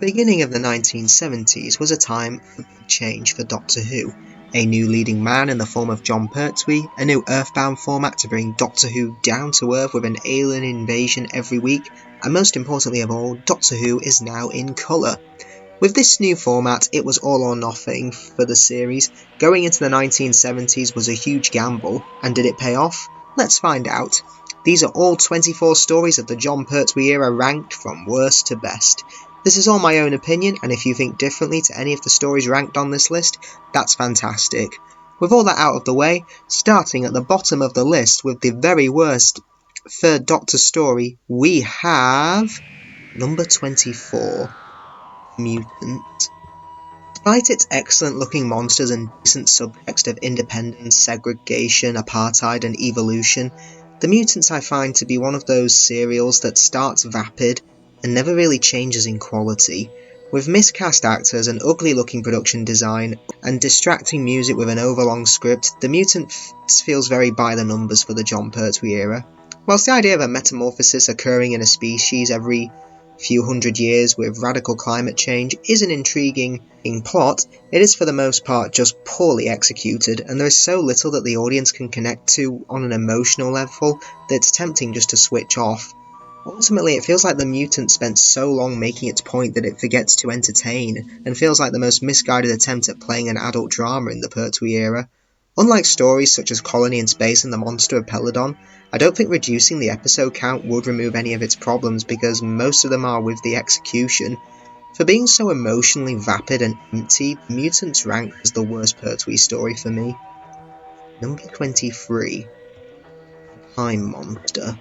The beginning of the 1970s was a time of big change for Doctor Who. A new leading man in the form of Jon Pertwee, a new Earthbound format to bring Doctor Who down to earth with an alien invasion every week, and most importantly of all, Doctor Who is now in colour. With this new format, it was all or nothing for the series. Going into the 1970s was a huge gamble, and did it pay off? Let's find out. These are all 24 stories of the Jon Pertwee era ranked from worst to best. This is all my own opinion, and if you think differently to any of the stories ranked on this list, that's fantastic. With all that out of the way, starting at the bottom of the list with the very worst Third Doctor story, we have number 24, Mutant. Despite its excellent looking monsters and decent subtext of independence, segregation, apartheid and evolution, The Mutants I find to be one of those serials that starts vapid and never really changes in quality. With miscast actors, an ugly looking production design, and distracting music with an overlong script, The Mutant feels very by the numbers for the Jon Pertwee era. Whilst the idea of a metamorphosis occurring in a species every few hundred years with radical climate change is an intriguing plot, it is for the most part just poorly executed, and there is so little that the audience can connect to on an emotional level that it's tempting just to switch off. Ultimately, it feels like The Mutant spent so long making its point that it forgets to entertain, and feels like the most misguided attempt at playing an adult drama in the Pertwee era. Unlike stories such as Colony in Space and The Monster of Peladon, I don't think reducing the episode count would remove any of its problems because most of them are with the execution. For being so emotionally vapid and empty, Mutants rank as the worst Pertwee story for me. Number 23. Time Monster.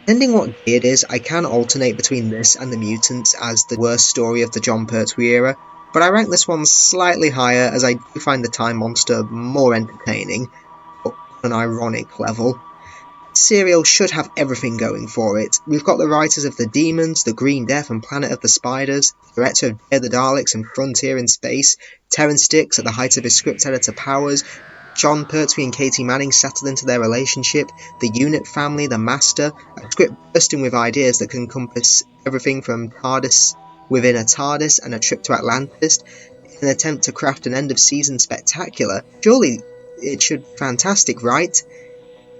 Depending what day it is, I can alternate between this and The Mutants as the worst story of the Jon Pertwee era, but I rank this one slightly higher as I do find the Time Monster more entertaining, but on an ironic level. This serial should have everything going for it. We've got the writers of The Demons, The Green Death and Planet of the Spiders, the director of Dare the Daleks and Frontier in Space, Terrence Dicks at the height of his script editor powers, Jon Pertwee and Katie Manning settled into their relationship, the Unit family, the Master, a script bursting with ideas that can encompass everything from TARDIS within a TARDIS and a trip to Atlantis, in an attempt to craft an end-of-season spectacular. Surely it should be fantastic, right?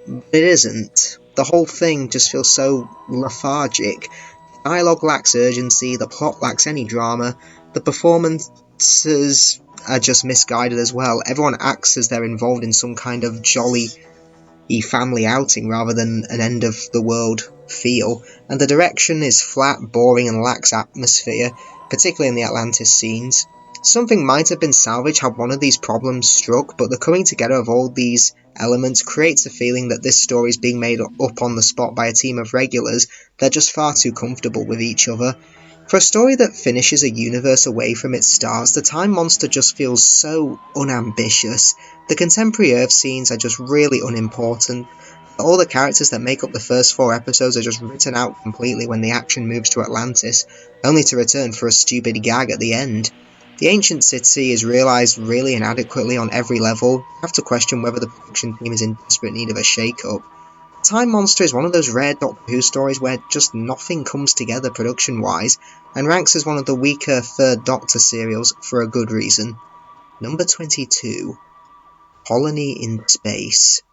But it isn't. The whole thing just feels so lethargic. The dialogue lacks urgency, the plot lacks any drama, the performances are just misguided as well. Everyone acts as they're involved in some kind of jolly family outing rather than an end-of-the-world feel, and the direction is flat, boring and lacks atmosphere, particularly in the Atlantis scenes. Something might have been salvaged had one of these problems struck, but the coming together of all these elements creates a feeling that this story is being made up on the spot by a team of regulars that are just far too comfortable with each other. For a story that finishes a universe away from its stars, the Time Monster just feels so unambitious. The contemporary Earth scenes are just really unimportant. All the characters that make up the first 4 episodes are just written out completely when the action moves to Atlantis, only to return for a stupid gag at the end. The ancient city is realised really inadequately on every level. You have to question whether the production team is in desperate need of a shake-up. Time Monster is one of those rare Doctor Who stories where just nothing comes together production-wise, and ranks as one of the weaker Third Doctor serials for a good reason. Number 22. Colony in Space.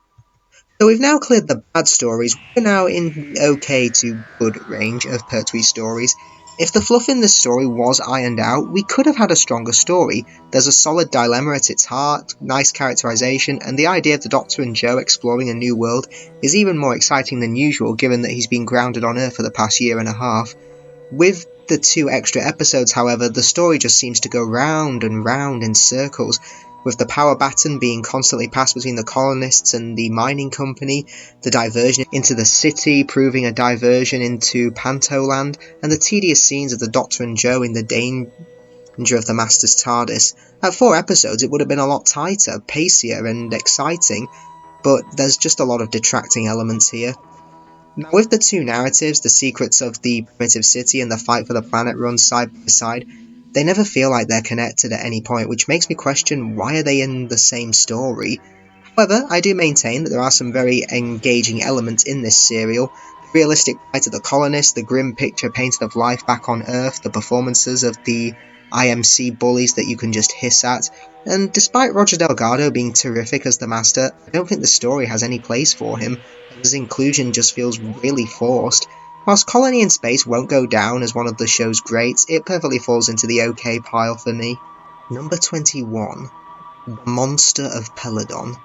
So we've now cleared the bad stories, we're now in the okay to good range of Pertwee stories. If the fluff in this story was ironed out, we could have had a stronger story. There's a solid dilemma at its heart, nice characterisation, and the idea of the Doctor and Jo exploring a new world is even more exciting than usual given that he's been grounded on Earth for the past year and a half. With the 2 extra episodes, however, the story just seems to go round and round in circles, with the power baton being constantly passed between the colonists and the mining company, the diversion into the city proving a diversion into Pantoland, and the tedious scenes of the Doctor and Jo in the danger of the Master's TARDIS. At 4 episodes it would have been a lot tighter, pacier and exciting, but there's just a lot of detracting elements here. Now with the 2 narratives, the secrets of the primitive city and the fight for the planet run side by side, they never feel like they're connected at any point, which makes me question why are they in the same story. However, I do maintain that there are some very engaging elements in this serial. Realistic plight of the colonists, the grim picture painted of life back on Earth, the performances of the IMC bullies that you can just hiss at, and despite Roger Delgado being terrific as the Master, I don't think the story has any place for him, and his inclusion just feels really forced. Whilst Colony in Space won't go down as one of the show's greats, it perfectly falls into the OK pile for me. Number 21. The Monster of Peladon.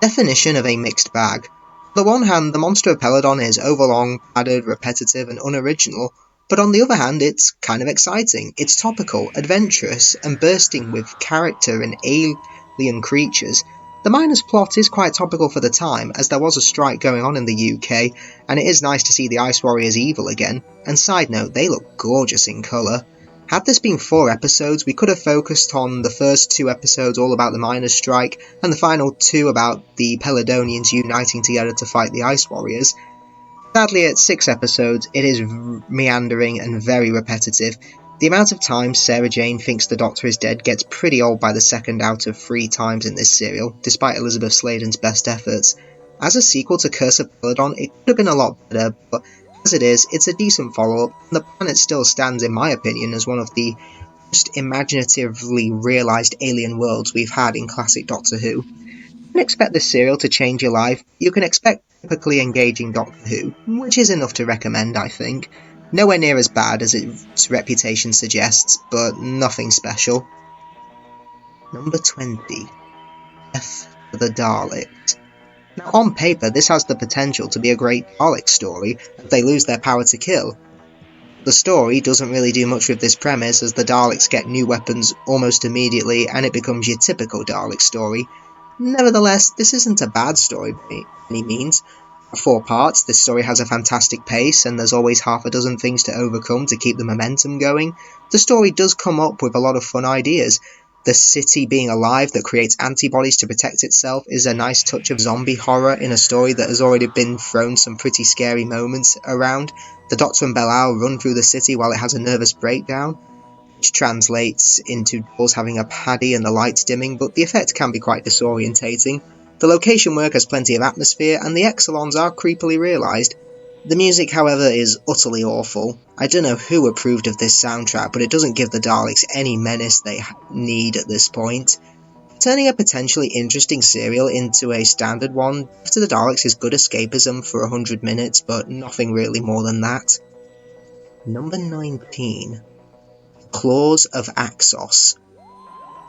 Definition of a mixed bag. On the one hand, the Monster of Peladon is overlong, padded, repetitive, and unoriginal, but on the other hand, it's kind of exciting. It's topical, adventurous, and bursting with character and alien creatures. The Miners' plot is quite topical for the time, as there was a strike going on in the UK, and it is nice to see the Ice Warriors evil again, and side note, they look gorgeous in colour. Had this been 4 episodes, we could have focused on the first 2 episodes all about the Miners' strike, and the final 2 about the Peladonians uniting together to fight the Ice Warriors. Sadly, at 6 episodes, it is meandering and very repetitive. The amount of times Sarah Jane thinks the Doctor is dead gets pretty old by the second out of 3 times in this serial, despite Elizabeth Sladen's best efforts. As a sequel to Curse of Peladon, it could have been a lot better, but as it is, it's a decent follow-up, and the planet still stands, in my opinion, as one of the most imaginatively realised alien worlds we've had in classic Doctor Who. You can expect this serial to change your life. You can expect typically engaging Doctor Who, which is enough to recommend, I think. Nowhere near as bad as its reputation suggests, but nothing special. Number 20. Death for the Daleks. Now, on paper, this has the potential to be a great Dalek story if they lose their power to kill. The story doesn't really do much with this premise, as the Daleks get new weapons almost immediately, and it becomes your typical Dalek story. Nevertheless, this isn't a bad story by any means. 4 parts, this story has a fantastic pace, and there's always half a dozen things to overcome to keep the momentum going. The story does come up with a lot of fun ideas. The city being alive that creates antibodies to protect itself is a nice touch of zombie horror in a story that has already been thrown some pretty scary moments around. The Doctor and Belial run through the city while it has a nervous breakdown, which translates into doors having a paddy and the lights dimming, but the effect can be quite disorientating. The location work has plenty of atmosphere, and the Exelons are creepily realised. The music, however, is utterly awful. I don't know who approved of this soundtrack, but it doesn't give the Daleks any menace they need at this point. Turning a potentially interesting serial into a standard one, Death to the Daleks is good escapism for 100 minutes, but nothing really more than that. Number 19. Claws of Axos.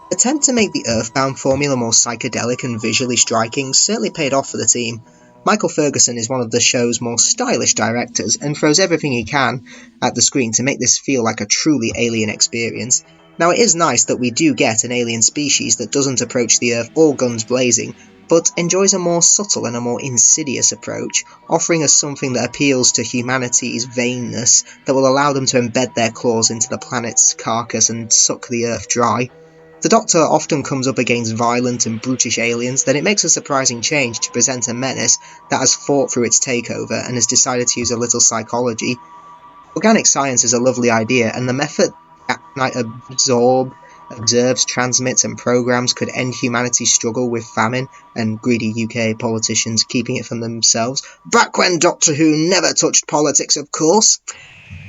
The attempt to make the Earthbound formula more psychedelic and visually striking certainly paid off for the team. Michael Ferguson is one of the show's more stylish directors and throws everything he can at the screen to make this feel like a truly alien experience. Now, it is nice that we do get an alien species that doesn't approach the Earth all guns blazing, but enjoys a more subtle and a more insidious approach, offering us something that appeals to humanity's vainness that will allow them to embed their claws into the planet's carcass and suck the Earth dry. The Doctor often comes up against violent and brutish aliens, then it makes a surprising change to present a menace that has fought through its takeover and has decided to use a little psychology. Organic science is a lovely idea, and the method that might observes, transmits and programs could end humanity's struggle with famine and greedy UK politicians keeping it from themselves. Back when Doctor Who never touched politics, of course.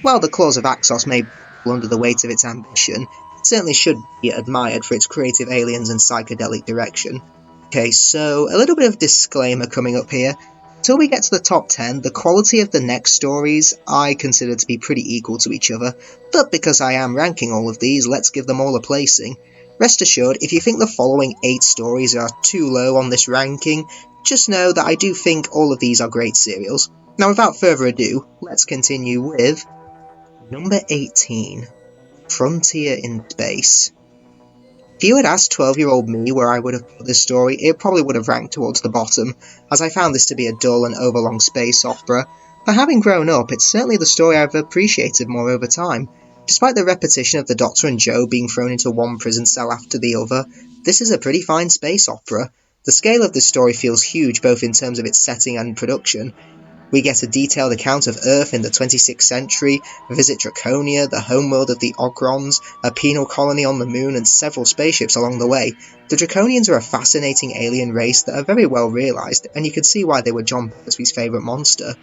While the Claws of Axos may fall under the weight of its ambition, it certainly should be admired for its creative aliens and psychedelic direction. Okay, so a little bit of disclaimer coming up here. Until we get to the top 10, the quality of the next stories I consider to be pretty equal to each other, but because I am ranking all of these, let's give them all a placing. Rest assured, if you think the following 8 stories are too low on this ranking, just know that I do think all of these are great serials. Now, without further ado, let's continue with number 18. Frontier in Space. If you had asked 12-year-old me where I would have put this story, it probably would have ranked towards the bottom, as I found this to be a dull and overlong space opera, but having grown up, it's certainly the story I've appreciated more over time. Despite the repetition of the Doctor and Jo being thrown into one prison cell after the other, this is a pretty fine space opera. The scale of this story feels huge both in terms of its setting and production. We get a detailed account of Earth in the 26th century, visit Draconia, the homeworld of the Ogrons, a penal colony on the moon, and several spaceships along the way. The Draconians are a fascinating alien race that are very well realised, and you can see why they were John Pertwee's favourite monster.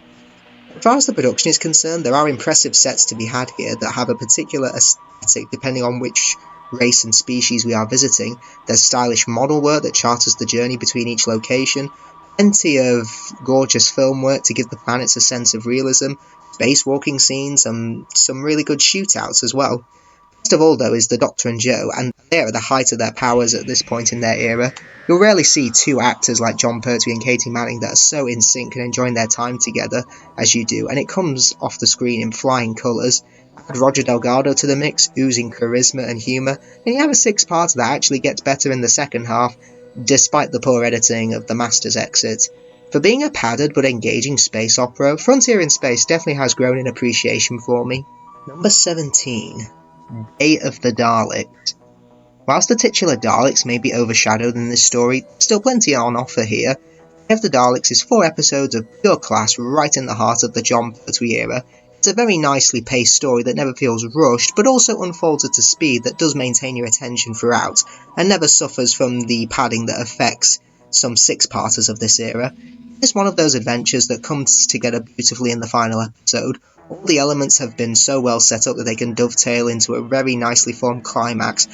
As far as the production is concerned, there are impressive sets to be had here that have a particular aesthetic depending on which race and species we are visiting. There's stylish model work that charters the journey between each location, plenty of gorgeous film work to give the planets a sense of realism, spacewalking scenes, and some really good shootouts as well. Best of all, though, is the Doctor and Joe, and they are at the height of their powers at this point in their era. You'll rarely see two actors like Jon Pertwee and Katie Manning that are so in sync and enjoying their time together as you do, and it comes off the screen in flying colours. Add Roger Delgado to the mix, oozing charisma and humour, and you have a six-parter that actually gets better in the second half, despite the poor editing of the Master's exit. For being a padded but engaging space opera, Frontier in Space definitely has grown in appreciation for me. Number 17. Day of the Daleks. Whilst the titular Daleks may be overshadowed in this story, there's still plenty on offer here. Day of the Daleks is 4 episodes of pure class right in the heart of the Jon Pertwee era. It's a very nicely paced story that never feels rushed, but also unfolds at a speed that does maintain your attention throughout, and never suffers from the padding that affects some six-parters of this era. It's one of those adventures that comes together beautifully in the final episode. All the elements have been so well set up that they can dovetail into a very nicely formed climax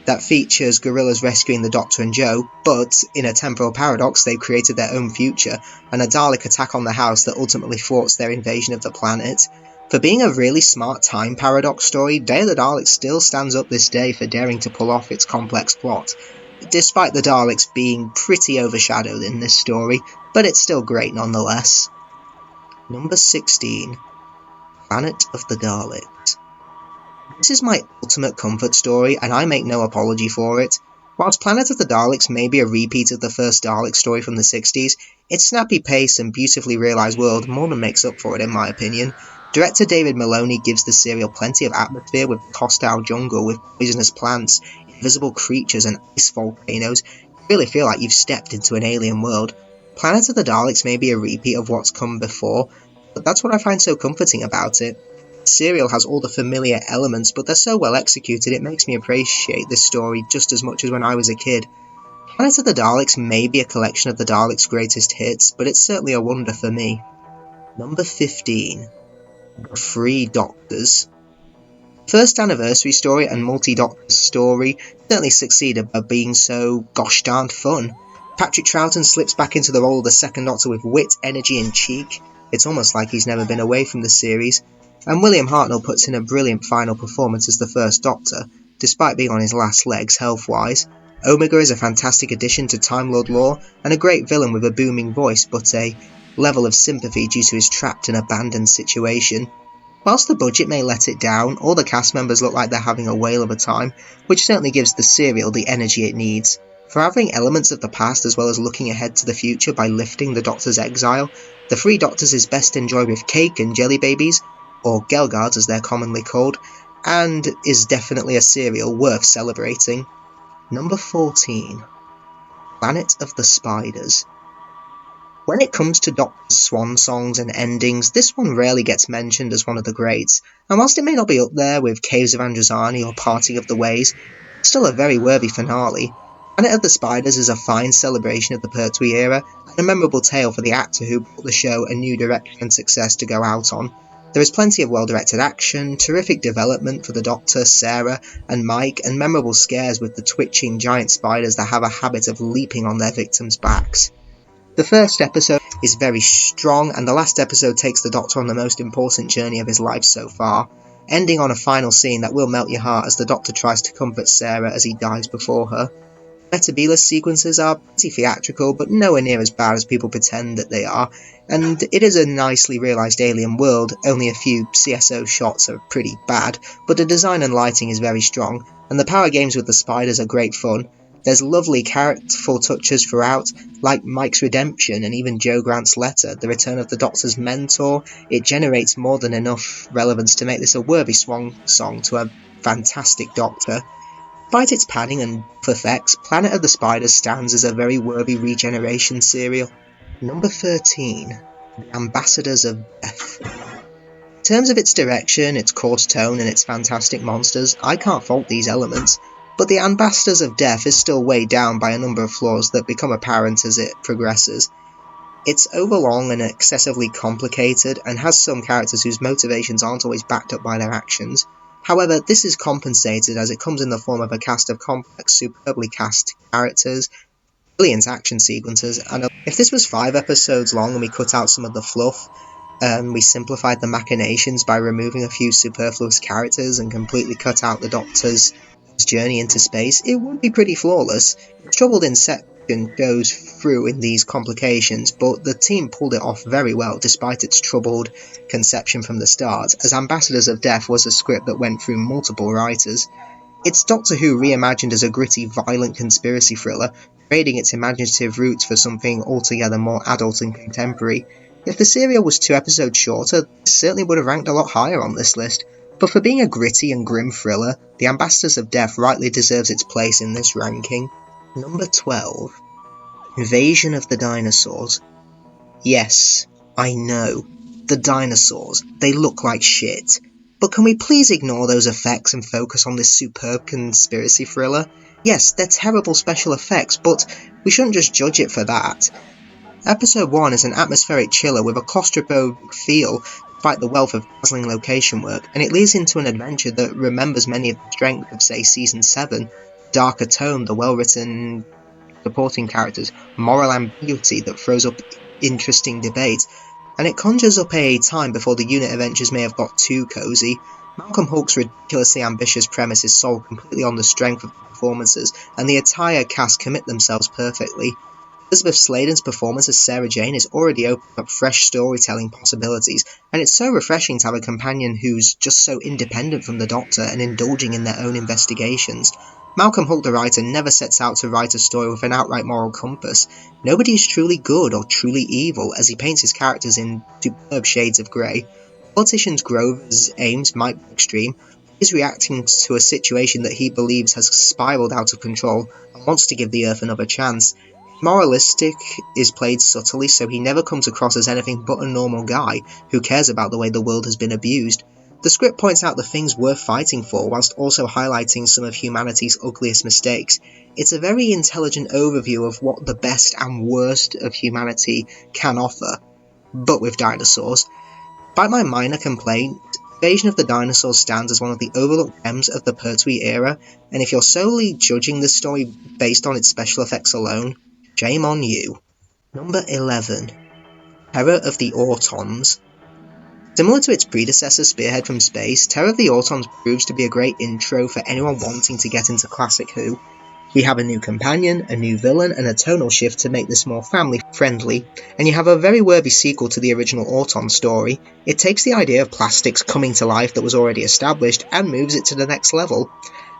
that features gorillas rescuing the Doctor and Joe, but in a temporal paradox they've created their own future, and a Dalek attack on the house that ultimately thwarts their invasion of the planet. For being a really smart time paradox story, Day of the Daleks still stands up this day for daring to pull off its complex plot, despite the Daleks being pretty overshadowed in this story, but it's still great nonetheless. Number 16. Planet of the Daleks. This is my ultimate comfort story, and I make no apology for it. Whilst Planet of the Daleks may be a repeat of the first Dalek story from the 60s, its snappy pace and beautifully realised world more than makes up for it in my opinion. Director David Maloney gives the serial plenty of atmosphere with a hostile jungle with poisonous plants, invisible creatures and ice volcanoes. You really feel like you've stepped into an alien world. Planet of the Daleks may be a repeat of what's come before, but that's what I find so comforting about it. The serial has all the familiar elements, but they're so well executed it makes me appreciate this story just as much as when I was a kid. Planet of the Daleks may be a collection of the Daleks' greatest hits, but it's certainly a wonder for me. Number 15. The Three Doctors. First anniversary story and multi-doctor story certainly succeeded by being so gosh darned fun. Patrick Troughton slips back into the role of the second Doctor with wit, energy and cheek. It's almost like he's never been away from the series. And William Hartnell puts in a brilliant final performance as the first Doctor, despite being on his last legs health-wise. Omega is a fantastic addition to Time Lord lore, and a great villain with a booming voice, but a level of sympathy due to his trapped and abandoned situation. Whilst the budget may let it down, all the cast members look like they're having a whale of a time, which certainly gives the serial the energy it needs. For having elements of the past as well as looking ahead to the future by lifting the Doctor's exile, The Three Doctors is best enjoyed with cake and jelly babies, or Gelgards as they're commonly called, and is definitely a serial worth celebrating. Number 14. Planet of the Spiders. When it comes to Doctor's swan songs and endings, this one rarely gets mentioned as one of the greats, and whilst it may not be up there with Caves of Androzani or Parting of the Ways, it's still a very worthy finale. Planet of the Spiders is a fine celebration of the Pertwee era, and a memorable tale for the actor who brought the show a new direction and success to go out on. There is plenty of well-directed action, terrific development for the Doctor, Sarah, and Mike, and memorable scares with the twitching giant spiders that have a habit of leaping on their victims' backs. The first episode is very strong, and the last episode takes the Doctor on the most important journey of his life so far, ending on a final scene that will melt your heart as the Doctor tries to comfort Sarah as he dies before her. Metebelis sequences are pretty theatrical, but nowhere near as bad as people pretend that they are, and it is a nicely realised alien world. Only a few CSO shots are pretty bad, but the design and lighting is very strong, and the power games with the spiders are great fun. There's lovely characterful touches throughout, like Mike's redemption and even Jo Grant's letter, the return of the Doctor's mentor. It generates more than enough relevance to make this a worthy swan song to a fantastic Doctor. Despite its padding and effects, Planet of the Spiders stands as a very worthy regeneration serial. Number 13. The Ambassadors of Death. In terms of its direction, its coarse tone and its fantastic monsters, I can't fault these elements, but the Ambassadors of Death is still weighed down by a number of flaws that become apparent as it progresses. It's overlong and excessively complicated, and has some characters whose motivations aren't always backed up by their actions. However, this is compensated as it comes in the form of a cast of complex, superbly cast characters, brilliant action sequences, and if this was 5 episodes long and we cut out some of the fluff, we simplified the machinations by removing a few superfluous characters and completely cut out the Doctor's journey into space, it would be pretty flawless. Its troubled inception goes through in these complications, but the team pulled it off very well despite its troubled conception from the start, as Ambassadors of Death was a script that went through multiple writers. It's Doctor Who reimagined as a gritty, violent conspiracy thriller, trading its imaginative roots for something altogether more adult and contemporary. If the serial was 2 episodes shorter, this certainly would have ranked a lot higher on this list, but for being a gritty and grim thriller, The Ambassadors of Death rightly deserves its place in this ranking. Number 12. Invasion of the Dinosaurs. Yes, I know, the dinosaurs, they look like shit. But can we please ignore those effects and focus on this superb conspiracy thriller? Yes, they're terrible special effects, but we shouldn't just judge it for that. Episode 1 is an atmospheric chiller with a claustrophobic feel despite the wealth of dazzling location work, and it leads into an adventure that remembers many of the strengths of, say, Season 7, darker tone, the well-written supporting characters, moral ambiguity that throws up interesting debate, and it conjures up a time before the unit adventures may have got too cozy. Malcolm Hulke's ridiculously ambitious premise is sold completely on the strength of the performances, and the entire cast commit themselves perfectly. Elizabeth Sladen's performance as Sarah Jane is already opening up fresh storytelling possibilities, and it's so refreshing to have a companion who's just so independent from the Doctor and indulging in their own investigations. Malcolm Hulke the writer never sets out to write a story with an outright moral compass. Nobody is truly good or truly evil, as he paints his characters in superb shades of grey. Politician Grover's aims might be extreme. He's reacting to a situation that he believes has spiralled out of control and wants to give the Earth another chance. Moralistic is played subtly, so he never comes across as anything but a normal guy who cares about the way the world has been abused. The script points out the things worth fighting for, whilst also highlighting some of humanity's ugliest mistakes. It's a very intelligent overview of what the best and worst of humanity can offer, but with dinosaurs. By my minor complaint, Invasion of the Dinosaurs stands as one of the overlooked gems of the Pertwee era, and if you're solely judging this story based on its special effects alone, shame on you. Number 11. Terror of the Autons. Similar to its predecessor Spearhead from Space, Terror of the Autons proves to be a great intro for anyone wanting to get into classic Who. We have a new companion, a new villain, and a tonal shift to make this more family-friendly, and you have a very worthy sequel to the original Auton story. It takes the idea of plastics coming to life that was already established and moves it to the next level.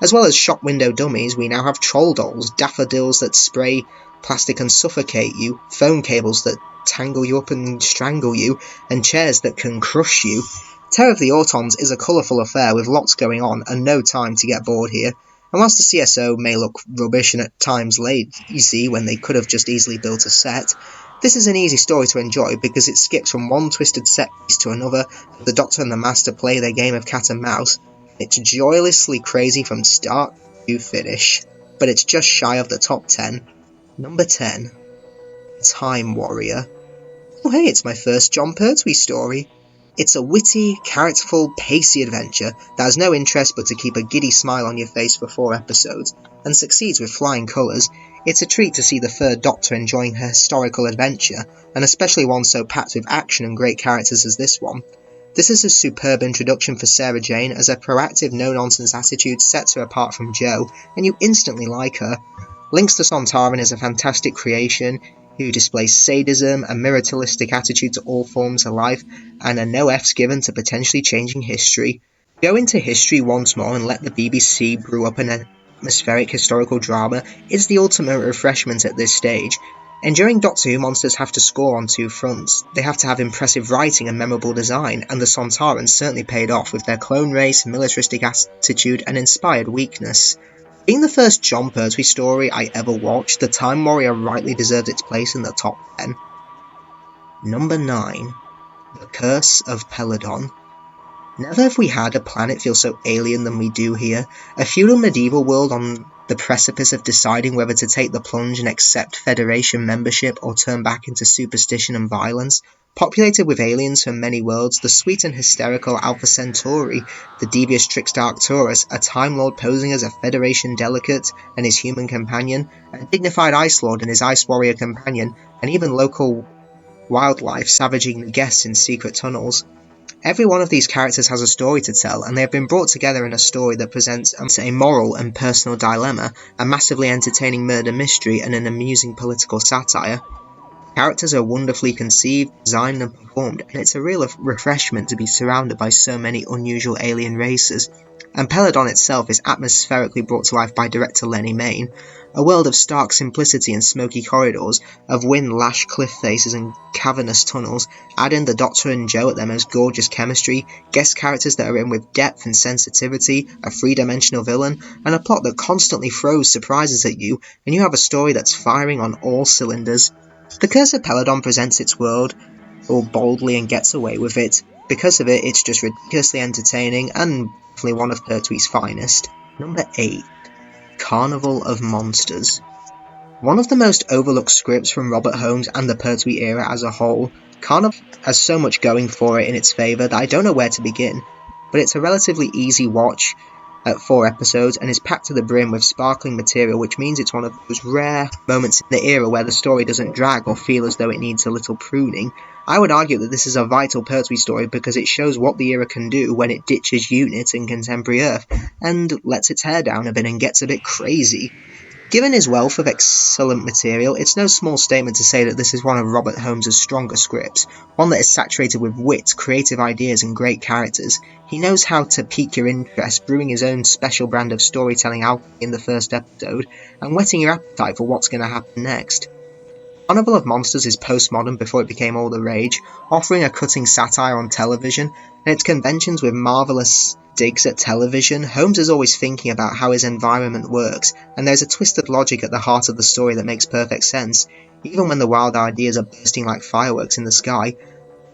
As well as shop window dummies, we now have troll dolls, daffodils that spray plastic and suffocate you, phone cables that tangle you up and strangle you, and chairs that can crush you. Terror of the Autons is a colourful affair with lots going on and no time to get bored here. And whilst the CSO may look rubbish and at times lazy when they could have just easily built a set, this is an easy story to enjoy because it skips from one twisted set piece to another, the Doctor and the Master play their game of cat and mouse. It's joyously crazy from start to finish, but it's just shy of the top 10. Number 10. Time Warrior. Oh hey, it's my first Jon Pertwee story. It's a witty, characterful, pacey adventure that has no interest but to keep a giddy smile on your face for 4 episodes, and succeeds with flying colours. It's a treat to see the third Doctor enjoying her historical adventure, and especially one so packed with action and great characters as this one. This is a superb introduction for Sarah Jane, as her proactive, no-nonsense attitude sets her apart from Jo, and you instantly like her. Links to Sontaran is a fantastic creation, who displays sadism, a militaristic attitude to all forms of life, and a no F's given to potentially changing history. Go into history once more and let the BBC brew up an atmospheric historical drama is the ultimate refreshment at this stage. Enduring Doctor Who monsters have to score on 2 fronts. They have to have impressive writing and memorable design, and the Sontarans certainly paid off with their clone race, militaristic attitude, and inspired weakness. Being the first Jon Pertwee story I ever watched, The Time Warrior rightly deserved its place in the top 10. Number 9. The Curse of Peladon. Never have we had a planet feel so alien than we do here. A feudal medieval world on the precipice of deciding whether to take the plunge and accept Federation membership or turn back into superstition and violence. Populated with aliens from many worlds, the sweet and hysterical Alpha Centauri, the devious trickster Arcturus, a Time Lord posing as a Federation delegate and his human companion, a dignified Ice Lord and his Ice Warrior companion, and even local wildlife savaging the guests in secret tunnels. Every one of these characters has a story to tell, and they have been brought together in a story that presents a moral and personal dilemma, a massively entertaining murder mystery, and an amusing political satire. Characters are wonderfully conceived, designed, and performed, and it's a real refreshment to be surrounded by so many unusual alien races. And Peladon itself is atmospherically brought to life by director Lenny Mayne. A world of stark simplicity and smoky corridors, of wind-lashed cliff faces and cavernous tunnels, add in the Doctor and Jo at their most gorgeous chemistry, guest characters that are in with depth and sensitivity, a three-dimensional villain, and a plot that constantly throws surprises at you, and you have a story that's firing on all cylinders. The Curse of Peladon presents its world all boldly and gets away with it. Because of it, it's just ridiculously entertaining and definitely one of Pertwee's finest. Number 8. Carnival of Monsters. One of the most overlooked scripts from Robert Holmes and the Pertwee era as a whole, Carnival has so much going for it in its favour that I don't know where to begin, but it's a relatively easy watch at 4 episodes and is packed to the brim with sparkling material, which means it's one of those rare moments in the era where the story doesn't drag or feel as though it needs a little pruning. I would argue that this is a vital Pertwee story because it shows what the era can do when it ditches unit in contemporary Earth and lets its hair down a bit and gets a bit crazy. Given his wealth of excellent material, it's no small statement to say that this is one of Robert Holmes' stronger scripts, one that is saturated with wit, creative ideas and great characters. He knows how to pique your interest, brewing his own special brand of storytelling alchemy in the first episode, and whetting your appetite for what's going to happen next. Carnival of Monsters is postmodern before it became all the rage, offering a cutting satire on television, and its conventions with marvellous digs at television. Holmes is always thinking about how his environment works, and there's a twisted logic at the heart of the story that makes perfect sense, even when the wild ideas are bursting like fireworks in the sky.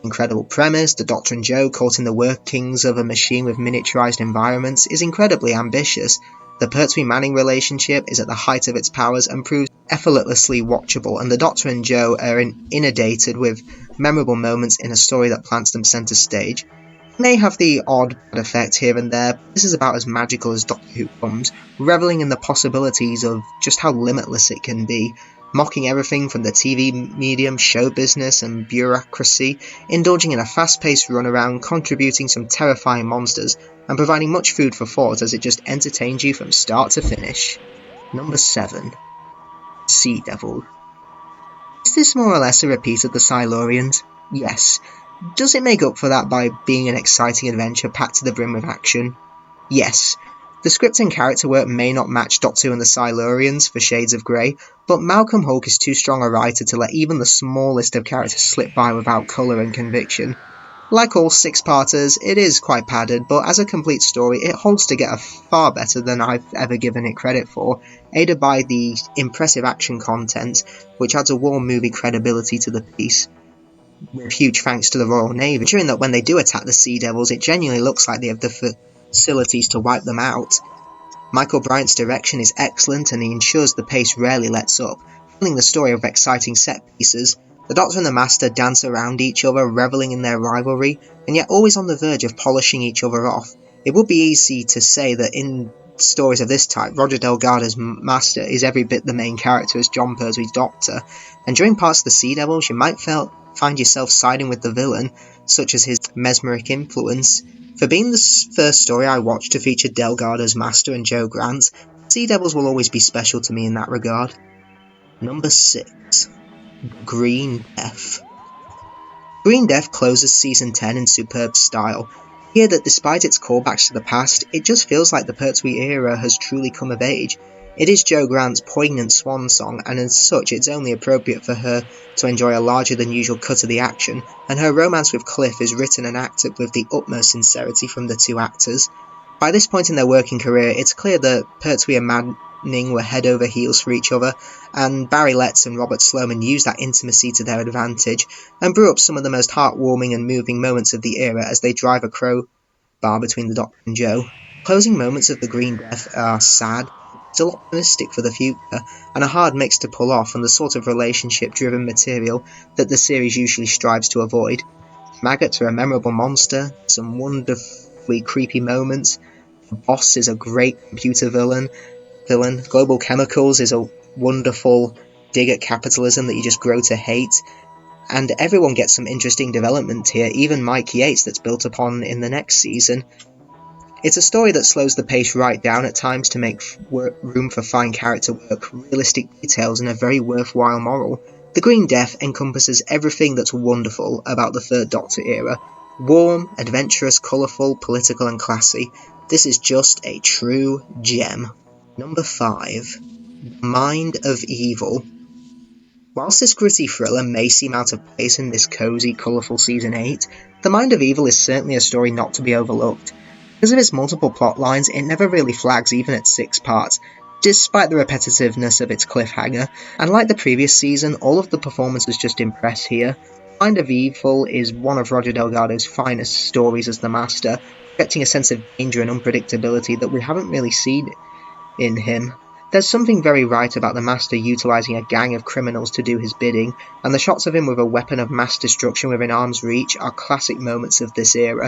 Incredible premise, the Doctor and Jo caught in the workings of a machine with miniaturized environments, is incredibly ambitious. The Pertwee-Manning relationship is at the height of its powers and proves effortlessly watchable, and the Doctor and Jo are inundated with memorable moments in a story that plants them centre stage. It may have the odd bad effect here and there, but this is about as magical as Doctor Who comes, revelling in the possibilities of just how limitless it can be, mocking everything from the TV medium, show business and bureaucracy, indulging in a fast-paced runaround, contributing some terrifying monsters, and providing much food for thought as it just entertains you from start to finish. Number 7. Sea Devil. Is this more or less a repeat of the Silurians? Yes. Does it make up for that by being an exciting adventure packed to the brim with action? Yes. The script and character work may not match Doctor Who and the Silurians for shades of grey, but Malcolm Hulke is too strong a writer to let even the smallest of characters slip by without colour and conviction. Like all six-parters, it is quite padded, but as a complete story, it holds together far better than I've ever given it credit for, aided by the impressive action content, which adds a warm movie credibility to the piece. With huge thanks to the Royal Navy, ensuring that when they do attack the Sea Devils, it genuinely looks like they have the facilities to wipe them out. Michael Bryant's direction is excellent and he ensures the pace rarely lets up, filling the story with exciting set pieces. The Doctor and the Master dance around each other, revelling in their rivalry, and yet always on the verge of polishing each other off. It would be easy to say that in stories of this type, Roger Delgado's Master is every bit the main character as John Pertwee's Doctor, and during parts of the Sea Devils you might find yourself siding with the villain, such as his mesmeric influence. For being the first story I watched to feature Delgado's Master and Jo Grant, Sea Devils will always be special to me in that regard. Number 6. Green Death. Green Death closes Season 10 in superb style. Here that despite its callbacks to the past, it just feels like the Pertwee era has truly come of age. It is Jo Grant's poignant swan song, and as such it's only appropriate for her to enjoy a larger than usual cut of the action, and her romance with Cliff is written and acted with the utmost sincerity from the two actors. By this point in their working career, it's clear that Pertwee and Manning were head over heels for each other, and Barry Letts and Robert Sloman used that intimacy to their advantage, and brew up some of the most heartwarming and moving moments of the era as they drive a crow bar between the Doctor and Jo. Closing moments of The Green Death are sad, still optimistic for the future, and a hard mix to pull off, and the sort of relationship-driven material that the series usually strives to avoid. Maggots are a memorable monster, some wonderfully creepy moments. The boss is a great computer villain. Global Chemicals is a wonderful dig at capitalism that you just grow to hate. And everyone gets some interesting development here, even Mike Yates, that's built upon in the next season. It's a story that slows the pace right down at times to make room for fine character work, realistic details, and a very worthwhile moral. The Green Death encompasses everything that's wonderful about the Third Doctor era. Warm, adventurous, colourful, political and classy. This is just a true gem. Number 5. Mind of Evil. Whilst this gritty thriller may seem out of place in this cosy, colourful Season 8, The Mind of Evil is certainly a story not to be overlooked. Because of its multiple plot lines, it never really flags even at 6 parts, despite the repetitiveness of its cliffhanger, and like the previous season, all of the performances just impress here. Mind of Evil is one of Roger Delgado's finest stories as the Master, projecting a sense of danger and unpredictability that we haven't really seen in him. There's something very right about the Master utilising a gang of criminals to do his bidding, and the shots of him with a weapon of mass destruction within arm's reach are classic moments of this era.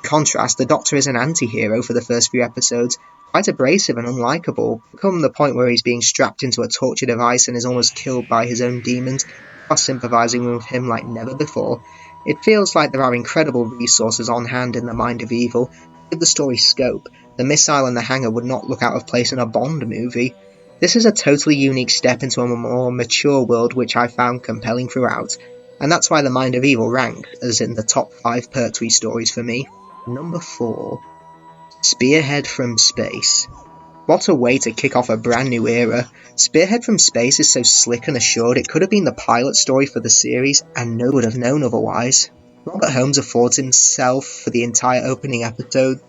In contrast, the Doctor is an anti-hero for the first few episodes, quite abrasive and unlikable, come the point where he's being strapped into a torture device and is almost killed by his own demons, are sympathising with him like never before. It feels like there are incredible resources on hand in The Mind of Evil to give the story scope. The missile and the hangar would not look out of place in a Bond movie. This is a totally unique step into a more mature world which I found compelling throughout, and that's why The Mind of Evil ranked as in the top 5 Pertwee stories for me. Number 4. Spearhead from Space. What a way to kick off a brand new era. Spearhead from Space is so slick and assured it could have been the pilot story for the series, and no one would have known otherwise. Robert Holmes affords himself for the entire opening episode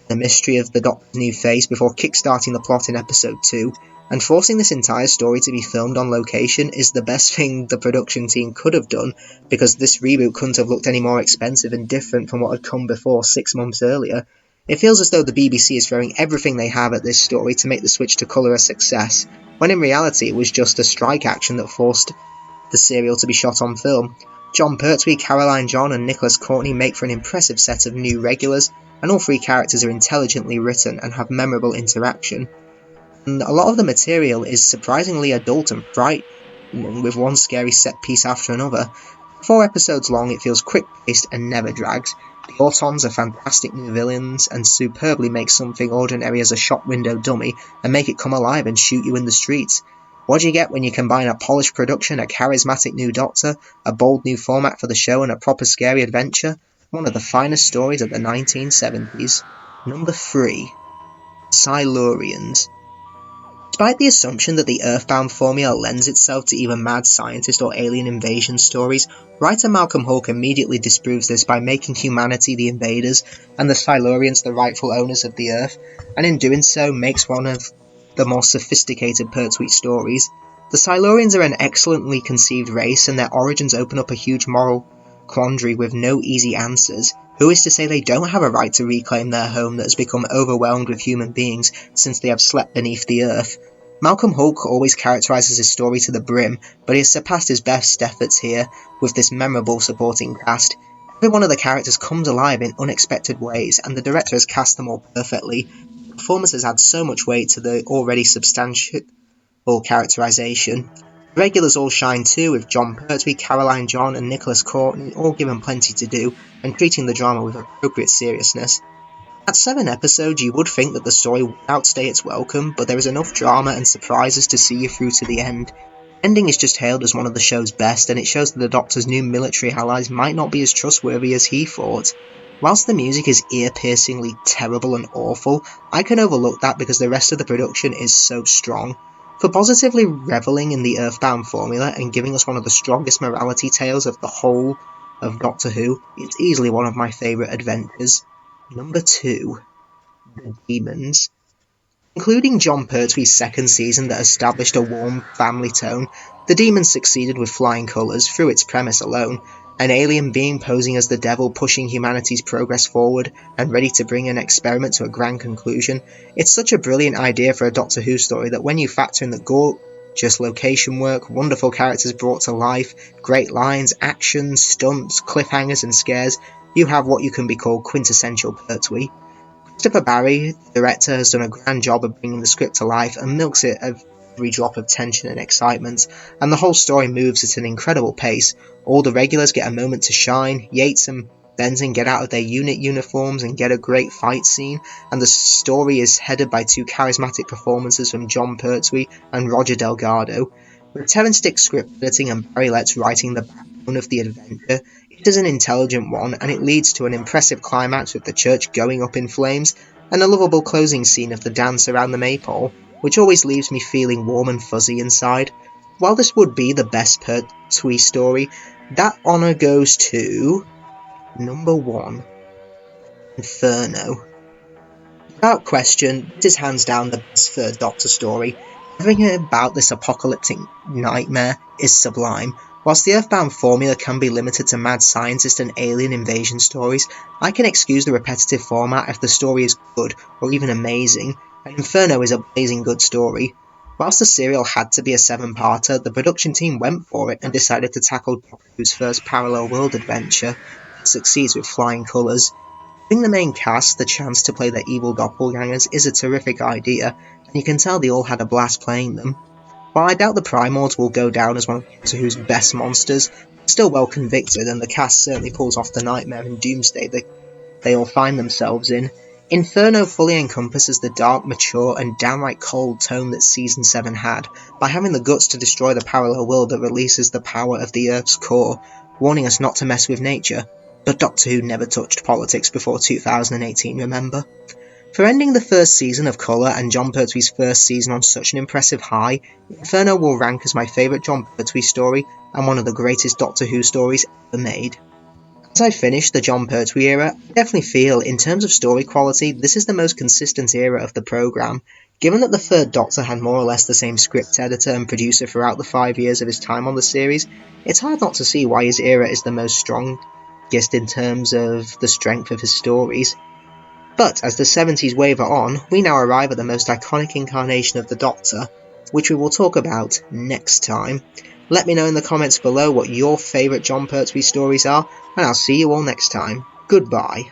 the mystery of the Doctor's new face before kickstarting the plot in episode 2, and forcing this entire story to be filmed on location is the best thing the production team could have done, because this reboot couldn't have looked any more expensive and different from what had come before 6 months earlier. It feels as though the BBC is throwing everything they have at this story to make the switch to colour a success, when in reality it was just a strike action that forced the serial to be shot on film. Jon Pertwee, Caroline John and Nicholas Courtney make for an impressive set of new regulars, and all 3 characters are intelligently written and have memorable interaction. And a lot of the material is surprisingly adult and frightening, with one scary set piece after another. 4 episodes long, it feels quick-paced and never drags. The Autons are fantastic new villains, and superbly make something ordinary as a shop window dummy and make it come alive and shoot you in the streets. What do you get when you combine a polished production, a charismatic new Doctor, a bold new format for the show, and a proper scary adventure? One of the finest stories of the 1970s. Number 3. Silurians. Despite the assumption that the Earthbound formula lends itself to either mad scientist or alien invasion stories, writer Malcolm Hulke immediately disproves this by making humanity the invaders and the Silurians the rightful owners of the Earth, and in doing so makes one of the more sophisticated Pertwee stories. The Silurians are an excellently conceived race, and their origins open up a huge moral quandary with no easy answers. Who is to say they don't have a right to reclaim their home that has become overwhelmed with human beings since they have slept beneath the earth? Malcolm Hulke always characterises his story to the brim, but he has surpassed his best efforts here with this memorable supporting cast. Every one of the characters comes alive in unexpected ways, and the director has cast them all perfectly. The performances add so much weight to the already substantial characterisation. The regulars all shine too, with Jon Pertwee, Caroline John and Nicholas Courtney all given plenty to do, and treating the drama with appropriate seriousness. At 7 episodes, you would think that the story would outstay its welcome, but there is enough drama and surprises to see you through to the end. The ending is just hailed as one of the show's best, and it shows that the Doctor's new military allies might not be as trustworthy as he thought. Whilst the music is ear-piercingly terrible and awful, I can overlook that because the rest of the production is so strong. For positively revelling in the Earthbound formula and giving us one of the strongest morality tales of the whole of Doctor Who, it's easily one of my favourite adventures. Number 2. The Demons. Including Jon Pertwee's second season that established a warm family tone, The Demons succeeded with flying colours through its premise alone. An alien being posing as the devil, pushing humanity's progress forward and ready to bring an experiment to a grand conclusion. It's such a brilliant idea for a Doctor Who story that when you factor in the gorgeous location work, wonderful characters brought to life, great lines, action, stunts, cliffhangers and scares, you have what you can be called quintessential Pertwee. Christopher Barry, the director, has done a grand job of bringing the script to life and milks it of every drop of tension and excitement, and the whole story moves at an incredible pace. All the regulars get a moment to shine, Yates and Benson get out of their unit uniforms and get a great fight scene, and the story is headed by two charismatic performances from John Pertwee and Roger Delgado. With Terence Dick's script editing and Barry Letts writing the backbone of the adventure, it is an intelligent one, and it leads to an impressive climax with the church going up in flames, and a lovable closing scene of the dance around the maypole, which always leaves me feeling warm and fuzzy inside. While this would be the best Pertwee story, that honour goes to number 1, Inferno. Without question, this is hands down the best Third Doctor story. Everything about this apocalyptic nightmare is sublime. Whilst the Earthbound formula can be limited to mad scientist and alien invasion stories, I can excuse the repetitive format if the story is good or even amazing, and Inferno is a blazing good story. Whilst the serial had to be a 7-parter, the production team went for it and decided to tackle Doctor Who's first parallel world adventure. It succeeds with flying colours. Giving the main cast the chance to play their evil doppelgangers is a terrific idea, and you can tell they all had a blast playing them. While I doubt the Primords will go down as one of Doctor Who's best monsters, they're still well convicted, and the cast certainly pulls off the nightmare and doomsday that they all find themselves in. Inferno fully encompasses the dark, mature, and downright cold tone that Season 7 had, by having the guts to destroy the parallel world that releases the power of the Earth's core, warning us not to mess with nature. But Doctor Who never touched politics before 2018, remember? For ending the first season of Colour and Jon Pertwee's first season on such an impressive high, Inferno will rank as my favourite Jon Pertwee story and one of the greatest Doctor Who stories ever made. As I finish the Jon Pertwee era, I definitely feel, in terms of story quality, this is the most consistent era of the programme. Given that the Third Doctor had more or less the same script editor and producer throughout the 5 years of his time on the series, it's hard not to see why his era is the most strongest in terms of the strength of his stories. But as the 70s waver on, we now arrive at the most iconic incarnation of the Doctor, which we will talk about next time. Let me know in the comments below what your favourite Jon Pertwee stories are, and I'll see you all next time. Goodbye.